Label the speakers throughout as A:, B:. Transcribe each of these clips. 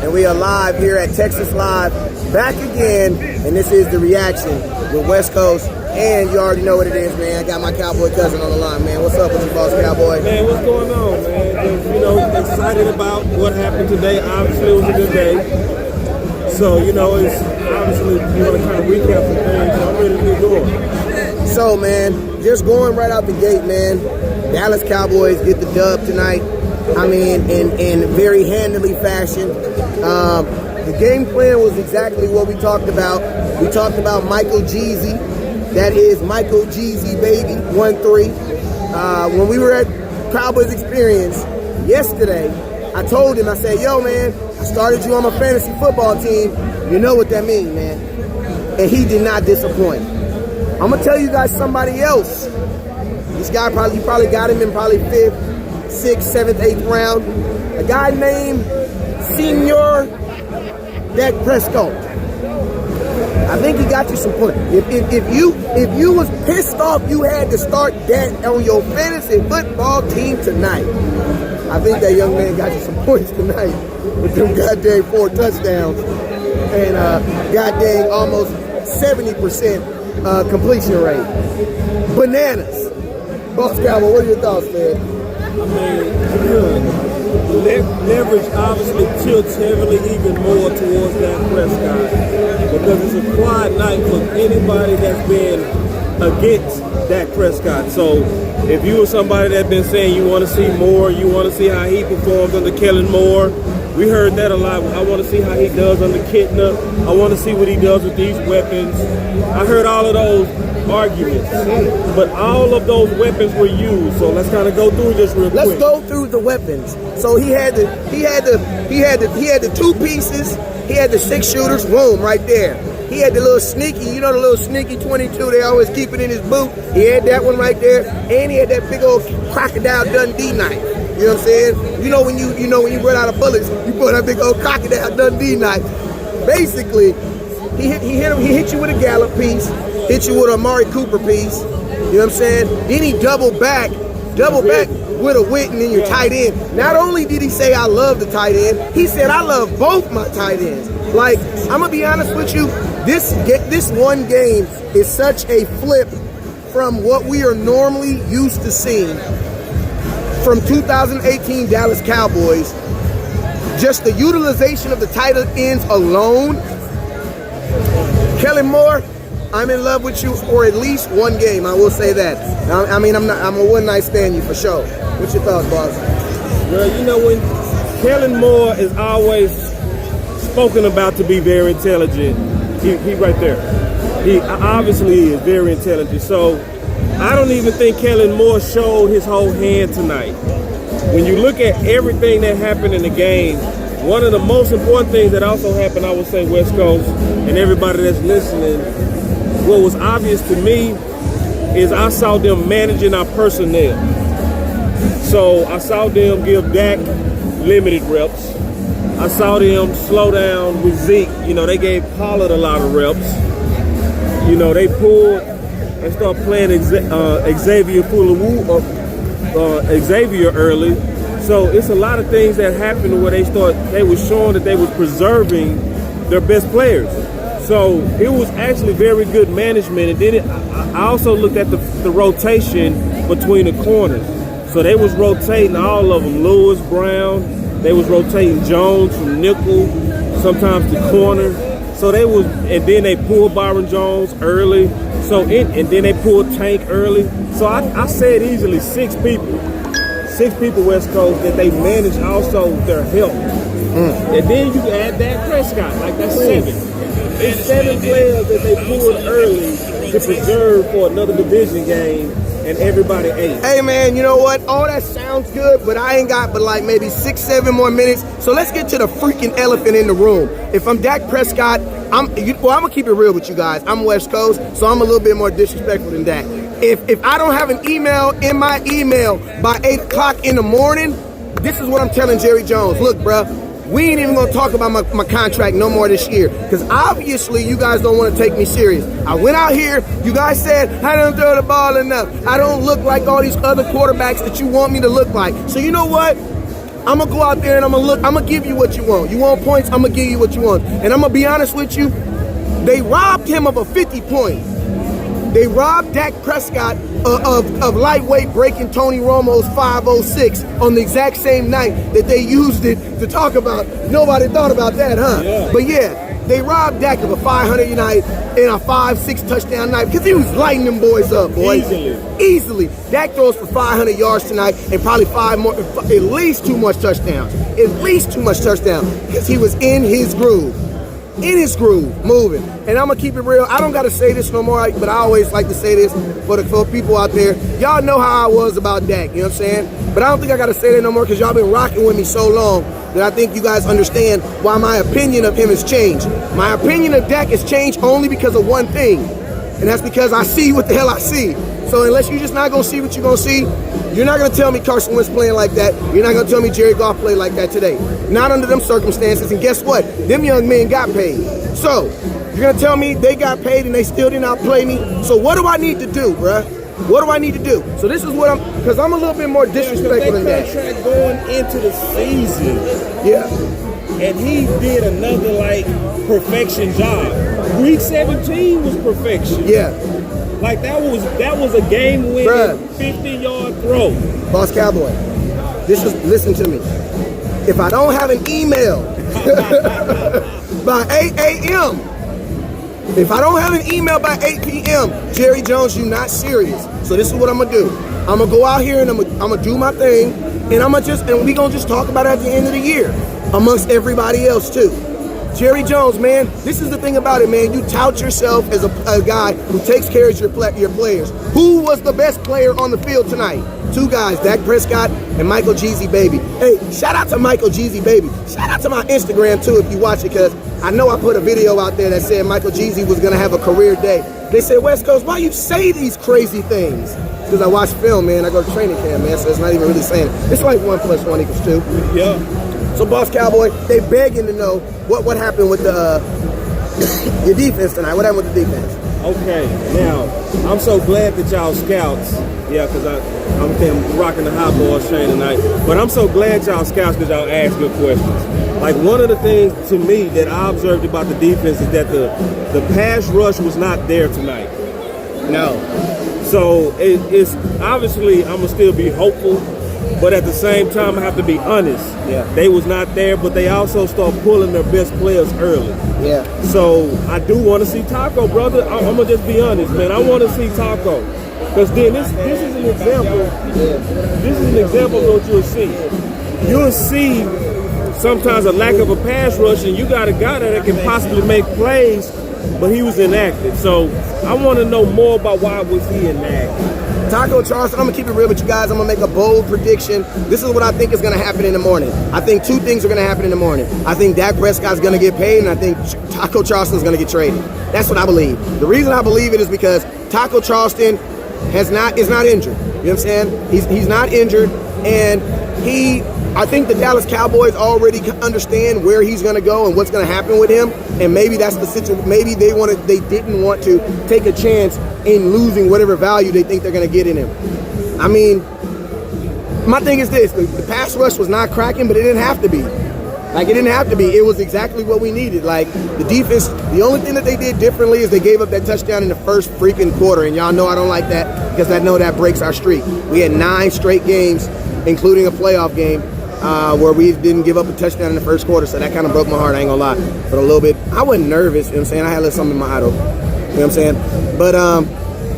A: and we are live here at Texas Live, back again, and this is The Reaction with West Coast, and you already know what it is, man. I got my Cowboy cousin on the line, man. What's up with you, boss Cowboy?
B: Man, what's going on, man? Just, excited about what happened today. Obviously, it was a good day. So, it's obviously, you want to kind of recap some things, so I'm ready to get going.
A: So, man, just going right out the gate, man, Dallas Cowboys get the dub tonight. I mean, in very handily fashion. The game plan was exactly what we talked about. We talked about Michael Jeezy. That is Michael Jeezy, baby, 1-3. When we were at Cowboys Experience yesterday, I told him, I said, yo, man, I started you on my fantasy football team. You know what that means, man. And he did not disappoint. I'm going to tell you guys somebody else. This guy, you probably got him in probably 5th, 6th, 7th, 8th round. A guy named Senior Dak Prescott. I think he got you some points. If you was pissed off you had to start Dak on your fantasy football team tonight, I think that young man got you some points tonight with them goddamn 4 touchdowns and goddamn almost 70% completion rate. Bananas. Boss Cowboy, what are your thoughts, man?
B: I mean, leverage obviously tilts heavily even more towards Dak Prescott because it's a quiet night for anybody that's been against Dak Prescott. So if you were somebody that's been saying you want to see more, you want to see how he performs under Kellen Moore, we heard that a lot. I want to see how he does under Kitna. I want to see what he does with these weapons. I heard all of those arguments, but all of those weapons were used. So let's kind of go through this real quick.
A: Let's go through the weapons. So he had the 2 pieces. He had the 6 shooters. Boom, right there. He had the little sneaky, the little sneaky 22. They always keep it in his boot. He had that one right there, and he had that big old Crocodile Dundee knife. You know what I'm saying? When you run out of bullets, you put that big old Crocodile Dundee knife. Basically, he hit you with a Gallup piece, hit you with a Amari Cooper piece. You know what I'm saying? Then he double back with a Witten in your tight end. Not only did he say I love the tight end, he said I love both my tight ends. Like, I'm gonna be honest with you, this one game is such a flip from what we are normally used to seeing from 2018 Dallas Cowboys. Just the utilization of the tight ends alone. Kellen Moore, I'm in love with you for at least one game. I will say that. I mean, I'm a one-night stand you for sure. What's your thoughts, boss?
B: Well, when Kellen Moore is always spoken about to be very intelligent, he right there. He obviously is very intelligent. So I don't even think Kellen Moore showed his whole hand tonight. When you look at everything that happened in the game, one of the most important things that also happened, I would say, West Coast, and everybody that's listening, what was obvious to me is I saw them managing our personnel. So I saw them give Dak limited reps. I saw them slow down with Zeke. They gave Pollard a lot of reps. They pulled and started playing Xavier early. So it's a lot of things that happened where they were showing that they was preserving their best players. So it was actually very good management. And then I also looked at the rotation between the corners. So they was rotating all of them. Lewis, Brown, they was rotating Jones from nickel, sometimes the corner. So and then they pulled Byron Jones early. So and then they pulled Tank early. So I said easily 6 people West Coast that they managed also their health. And then you can add Dak Prescott, like that's 7. It's 7 players that they pulled early to preserve for another division game, and everybody ate.
A: Hey man, you know what? All that sounds good, but I ain't got but like maybe 6-7 more minutes. So let's get to the freaking elephant in the room. If I'm Dak Prescott, I'm gonna keep it real with you guys. I'm West Coast, so I'm a little bit more disrespectful than Dak. If I don't have an email in my email by 8 o'clock in the morning, this is what I'm telling Jerry Jones. Look, bruh, we ain't even gonna talk about my contract no more this year, because obviously you guys don't want to take me serious. I went out here, you guys said I don't throw the ball enough, I don't look like all these other quarterbacks that you want me to look like. So you know what? I'm gonna go out there and I'm gonna give you what you want. You want points, I'm gonna give you what you want. And I'm gonna be honest with you, they robbed him of a 50-point. They robbed Dak Prescott of lightweight breaking Tony Romo's 506 on the exact same night that they used it to talk about. Nobody thought about that, huh?
B: Yeah.
A: But yeah, they robbed Dak of a 500 night and a 5-6 touchdown night because he was lighting them boys up, boys. Easily. Dak throws for 500 yards tonight and probably 5 more, at least 2 more touchdowns. At least 2 more touchdowns because he was in his groove. In his groove, moving. And I'm gonna keep it real. I don't gotta say this no more, but I always like to say this for people out there. Y'all know how I was about Dak, you know what I'm saying? But I don't think I gotta say that no more because y'all been rocking with me so long that I think you guys understand why my opinion of him has changed. My opinion of Dak has changed only because of one thing, and that's because I see what the hell I see. So unless you're just not gonna see what you're gonna see, you're not gonna tell me Carson Wentz playing like that. You're not gonna tell me Jared Goff played like that today. Not under them circumstances. And guess what? Them young men got paid. So you're gonna tell me they got paid and they still did not play me. So what do I need to do, bruh? What do I need to do? So this is what because I'm a little bit more disrespectful than that.
B: Contract going into the season.
A: Yeah.
B: And he did another perfection job. Week 17 was perfection.
A: Yeah.
B: Like that was a game-winning 50-yard throw.
A: Boss Cowboy, listen to me. If I don't have an email by 8 a.m., if I don't have an email by 8 p.m., Jerry Jones, you're not serious. So this is what I'm gonna do. I'm gonna go out here and I'm gonna do my thing, and we gonna just talk about it at the end of the year amongst everybody else too. Jerry Jones, man, this is the thing about it, man. You tout yourself as a guy who takes care of your players. Who was the best player on the field tonight? 2 guys, Dak Prescott and Michael Jeezy Baby. Hey, shout out to Michael Jeezy Baby. Shout out to my Instagram too if you watch it, because I know I put a video out there that said Michael Jeezy was gonna have a career day. They said, West Coast, why you say these crazy things? Because I watch film, man. I go to training camp, man, so it's not even really saying it. It's like 1 + 1 = 2.
B: Yeah.
A: So, Boss Cowboy, they begging to know what happened with the your defense tonight. What happened with the defense?
B: Okay, now I'm so glad that y'all scouts, because I'm rocking the hot boys train tonight. But I'm so glad y'all scouts because y'all ask good questions. Like one of the things to me that I observed about the defense is that the pass rush was not there tonight.
A: No.
B: So it's obviously I'm gonna still be hopeful. But at the same time, I have to be honest.
A: Yeah.
B: They was not there, but they also start pulling their best players early.
A: Yeah.
B: So I do want to see Taco, brother. I'm gonna just be honest, man. I want to see Taco, because then this is an example. This is an example of what you'll see. You'll see sometimes a lack of a pass rush, and you got a guy that can possibly make plays, but he was inactive. So I want to know more about why was he inactive.
A: Taco Charleston, I'm going to keep it real with you guys. I'm going to make a bold prediction. This is what I think is going to happen in the morning. I think 2 things are going to happen in the morning. I think Dak Prescott's going to get paid, and I think Taco Charleston's going to get traded. That's what I believe. The reason I believe it is because Taco Charleston is not injured. You know what I'm saying? He's not injured, and I think the Dallas Cowboys already understand where he's going to go and what's going to happen with him, and maybe that's the situation. Maybe they didn't want to take a chance in losing whatever value they think they're going to get in him. I mean, my thing is this: the pass rush was not cracking, but it didn't have to be. It didn't have to be. It was exactly what we needed. The defense, the only thing that they did differently is they gave up that touchdown in the first freaking quarter, and y'all know I don't like that because I know that breaks our streak. We had 9 straight games, including a playoff game, where we didn't give up a touchdown in the first quarter, so that kind of broke my heart, I ain't gonna lie. But a little bit, I wasn't nervous, you know what I'm saying? I had a little something in my idol, you know what I'm saying? But,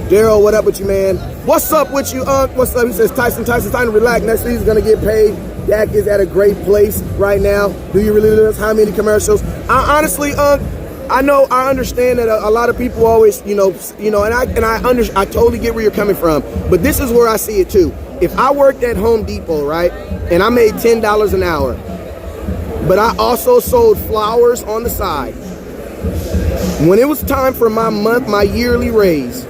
A: Daryl, what up with you, man? What's up with you, What's up? He says, Tyson, time to relax. Next season's gonna get paid. Dak is at a great place right now. Do you really realize how many commercials? Honestly, I know, I understand that a lot of people always, and I totally get where you're coming from. But this is where I see it too. If I worked at Home Depot, right, and I made $10 an hour, but I also sold flowers on the side, when it was time for my yearly raise,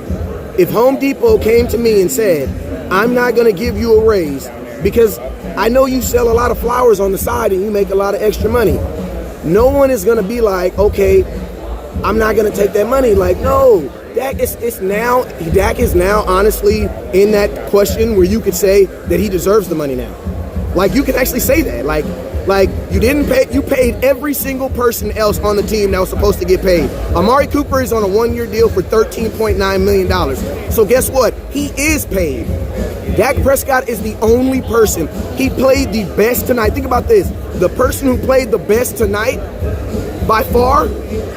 A: if Home Depot came to me and said, I'm not going to give you a raise because I know you sell a lot of flowers on the side and you make a lot of extra money, no one is going to be like, okay, I'm not going to take that money. No, Dak is now honestly in that question where you could say that he deserves the money now. Like, you can actually say that. Like you didn't pay, you paid every single person else on the team that was supposed to get paid. Amari Cooper is on a 1-year deal for $13.9 million. So guess what? He is paid. Dak Prescott is the only person. He played the best tonight. Think about this. The person who played the best tonight, by far,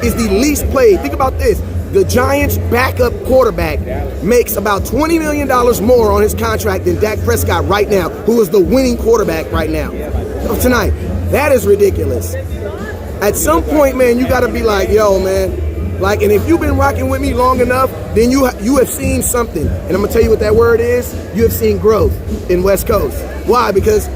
A: is the least paid. Think about this. The Giants' backup quarterback makes about $20 million more on his contract than Dak Prescott right now, who is the winning quarterback right now of tonight. That is ridiculous. At some point, man, you got to be like, yo, man. Like, and if you've been rocking with me long enough, then you have seen something. And I'm going to tell you what that word is. You have seen growth in West Coast. Why? Because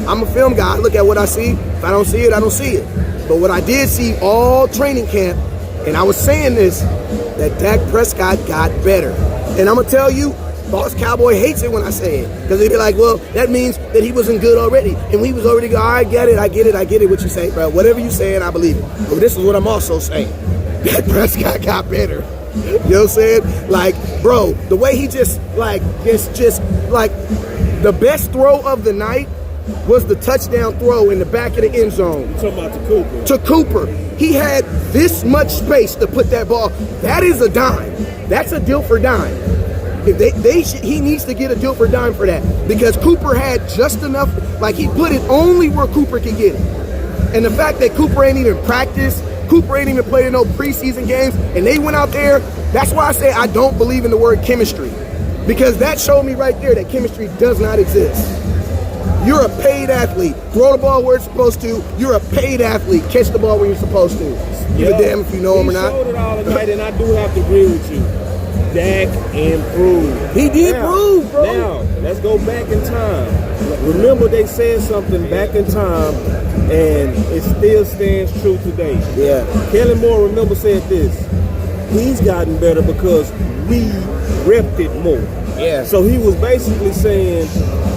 A: I'm a film guy. I look at what I see. If I don't see it, I don't see it. But what I did see all training camp, and I was saying this, that Dak Prescott got better. And I'm going to tell you, Boss Cowboy hates it when I say it. Because they be like, well, that means that he wasn't good already. And we was already good. I get it. I get it. What you say, bro. Whatever you saying, I believe it. But this is what I'm also saying. Dak Prescott got better. You know what I'm saying? Like, bro, the way he just like the best throw of the night was the touchdown throw in the back of the end zone.
B: You're talking about to Cooper.
A: To Cooper. He had this much space to put that ball. That is a dime. That's a deal for dime. He needs to get a deal for dime for that, because Cooper had just enough. Like, he put it only where Cooper could get it. And the fact that Cooper ain't even practiced, Cooper ain't even played in no preseason games, and they went out there. That's why I say I don't believe in the word chemistry, because that showed me right there that chemistry does not exist. You're a paid athlete. Throw the ball where it's supposed to. You're a paid athlete. Catch the ball when you're supposed to. Give a damn if you know him or not.
B: He showed it all tonight, and I do have to agree with you. Dak improved.
A: He did improve, bro.
B: Now, let's go back in time. Remember, they said something back in time, and it still stands true today.
A: Yeah.
B: Kellen Moore, remember, said this. He's gotten better because we repped it more.
A: Yeah.
B: So he was basically saying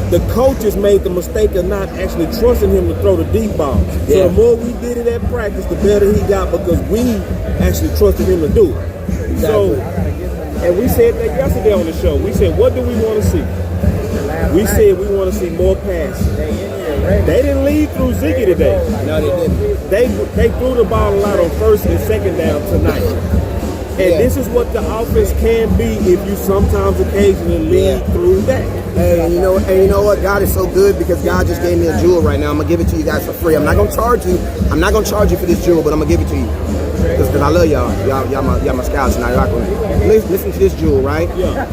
B: the coaches made the mistake of not actually trusting him to throw the deep ball.
A: Yeah.
B: So the more we did it at practice, the better he got, because we actually trusted him to do it.
A: Exactly.
B: So, and we said that yesterday on the show. We said, what do we want to see? We said we want to see more passes. They didn't lead through Zeke today.
A: No, they didn't.
B: They threw the ball a lot on first and second down tonight. And this is what the offense can be if you sometimes occasionally lead through that.
A: Hey, and you know what? God is so good, because God just gave me a jewel right now. I'm gonna give it to you guys for free. I'm not gonna charge you. I'm not gonna charge you for this jewel, but I'm gonna give it to you because I love y'all. Y'all my scouts, and I rock with me. Listen to this jewel, right?
B: Yeah.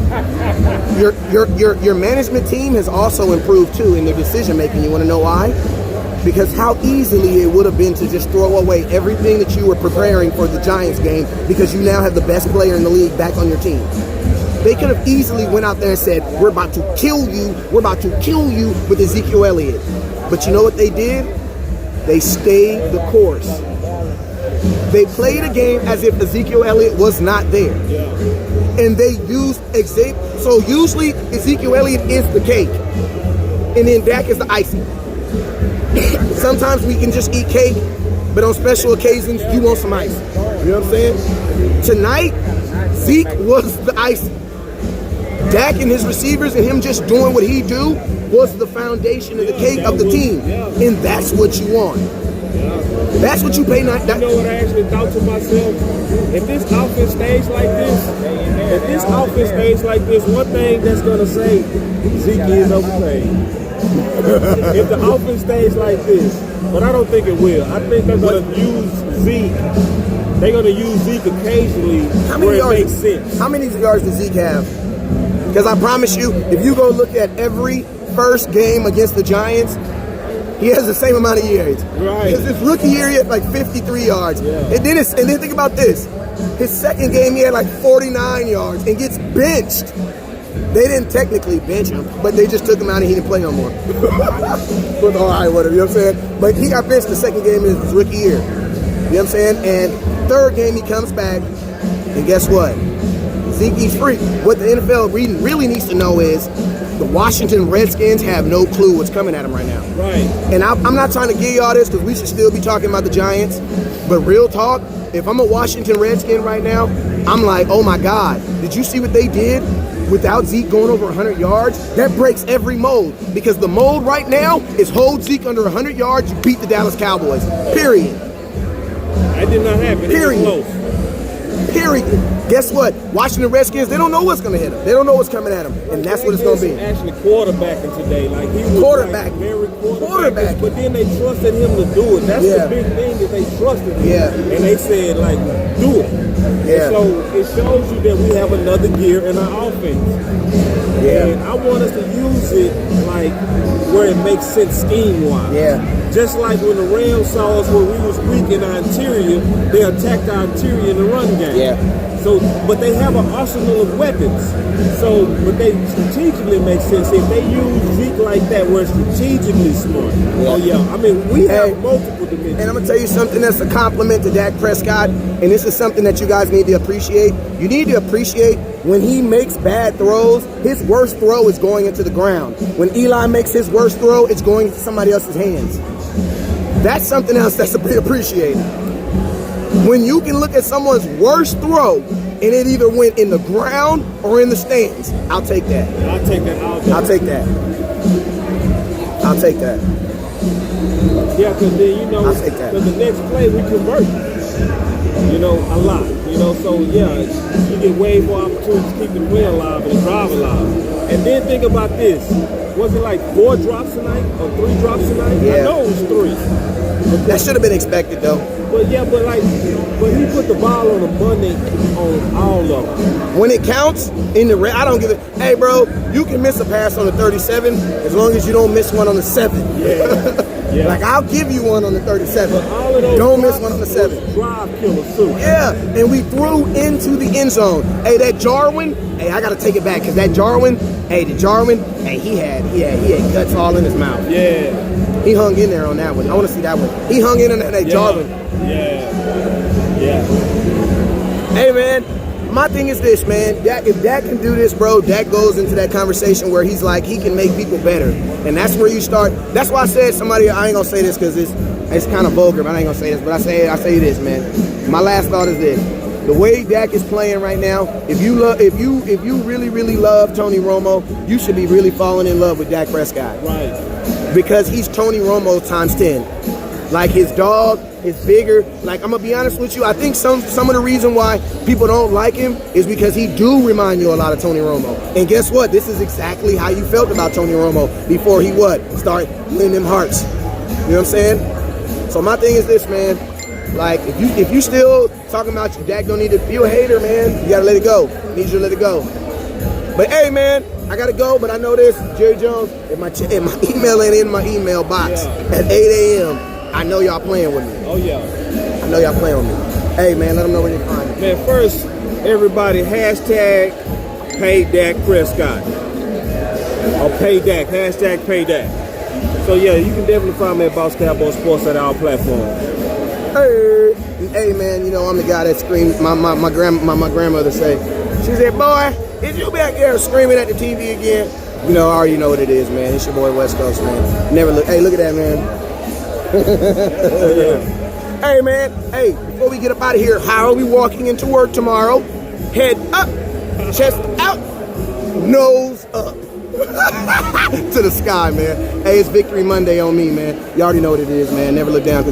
A: Your management team has also improved too in their decision making. You want to know why? Because how easily it would have been to just throw away everything that you were preparing for the Giants game, because you now have the best player in the league back on your team. They could have easily went out there and said, we're about to kill you. We're about to kill you with Ezekiel Elliott. But you know what they did? They stayed the course. They played a game as if Ezekiel Elliott was not there. And they used Xavier. So usually Ezekiel Elliott is the cake, and then Dak is the icing. Sometimes we can just eat cake, but on special occasions, you want some ice. You know what I'm saying? Tonight, Zeke was the icing. Dak and his receivers and him just doing what he do was the foundation of the cake of the team. And that's what you want. That's what you pay.
B: You know what I actually thought to myself? If this offense stays like this, one thing that's going to say, Zeke is overpaid. If the offense stays like this, but I don't think it will. I think they're going to use Zeke. They're going to use Zeke occasionally where it makes sense.
A: How many yards does Zeke have? Because I promise you, if you go look at every first game against the Giants, he has the same amount of yards.
B: Right.
A: His rookie year, he had like 53 yards.
B: Yeah.
A: And then think about this. His second game, he had like 49 yards and gets benched. They didn't technically bench him, but they just took him out and he didn't play no more. But all right, whatever, you know what I'm saying? But he got benched the second game in his rookie year. You know what I'm saying? And third game, he comes back, and guess what? Zeke's free. What the NFL really needs to know is the Washington Redskins have no clue what's coming at them right now.
B: Right.
A: And I'm not trying to give y'all this because we should still be talking about the Giants. But real talk, if I'm a Washington Redskin right now, I'm like, oh my God, did you see what they did? without Zeke going over 100 yards, that breaks every mold. Because the mold right now is hold Zeke under 100 yards, you beat the Dallas Cowboys. Period.
B: That did not happen.
A: Period.
B: It was close.
A: Period. Guess what? Washington Redskins, they don't know what's going to hit them. They don't know what's coming at them. And that's what it's going to be.
B: Actually quarterbacking today. Like he was
A: Quarterback.
B: Like very
A: Quarterback.
B: But then they trusted him to do it. That's the big thing, that they trusted him.
A: Yeah.
B: And they said, like, do it.
A: Yeah.
B: And so it shows you that we have another gear in our offense.
A: Yeah.
B: And I want us to use it like where it makes sense scheme-wise.
A: Yeah.
B: Just like when the Rams saw us where we was weak in our interior, they attacked our interior in the run game.
A: Yeah.
B: So, but they have an arsenal of weapons. So, but they strategically make sense if they use Zeke like that, where it's strategically smart.
A: Yeah.
B: Oh yeah, I mean we have multiple dimensions.
A: And I'm gonna tell you something that's a compliment to Dak Prescott, and this is something that you guys need to appreciate. You need to appreciate when he makes bad throws. His worst throw is going into the ground. When Eli makes his worst throw, it's going into somebody else's hands. That's something else that's to be appreciated. When you can look at someone's worst throw and it either went in the ground or in the stands, I'll take that.
B: I'll take that.
A: I'll take that. I'll take that.
B: Yeah, because then, you know,
A: I'll take that.
B: because the next play we convert, you know, a lot. You know, so yeah, you get way more opportunities to keep the play alive and the drive alive. And then think about this. Was it like 4 drops tonight or 3 drops tonight?
A: Yeah.
B: I know it was 3.
A: That should have been expected, though.
B: But yeah, but he put the ball on the money on all of them.
A: When it counts in the red, I don't give it. Hey, bro, you can miss a pass on the 37 as long as you don't miss one on the 7.
B: Yeah. Yeah.
A: Like, I'll give you one on the 37.
B: But all of those
A: Don't miss one on the 7.
B: Drive killers too.
A: Yeah, and we threw into the end zone. Hey, that Jarwin, hey, I gotta take it back because that Jarwin, hey, he had guts all in his mouth.
B: Yeah.
A: He hung in there on that one. I want to see that one. He hung in on that Jarwin.
B: Yeah.
A: Hey, man, my thing is this, man. If Dak can do this, bro, Dak goes into that conversation where he's like, he can make people better. And that's where you start. That's why I said I ain't going to say this because it's kind of vulgar, but I ain't going to say this. But I say this, man. My last thought is this. The way Dak is playing right now, if you really, really love Tony Romo, you should be really falling in love with Dak Prescott.
B: Right.
A: Because he's Tony Romo times 10. Like, his dog is bigger. Like, I'm gonna be honest with you, I think some of the reason why people don't like him is because he do remind you a lot of Tony Romo. And guess what? This is exactly how you felt about Tony Romo before he start winning them hearts. You know what I'm saying? So my thing is this, man. Like, if you still talking about your Dak don't need to be a hater, man, you gotta let it go. Need you to let it go. But hey, man, I gotta go. But I know this, Jerry Jones. If my email ain't in my email box at 8 a.m., I know y'all playing with me.
B: Oh yeah.
A: I know y'all playing with me. Hey, man, let them know where you find me.
B: Man, first, everybody hashtag pay Dak Prescott. Or pay Dak. Hashtag pay Dak. So yeah, you can definitely find me at Boss Cowboy Sports at our platform.
A: Hey, man, you know I'm the guy that screamed. My grandmother say, she said, "Boy, is you back there screaming at the TV again?" You know, I already know what it is, man. It's your boy West Coast, man. Never look. Hey, look at that, man. Hey, man. Hey, before we get up out of here, how are we walking into work tomorrow? Head up, chest out, nose up. To the sky, man. Hey, it's Victory Monday on me, man. You already know what it is, man. Never look down.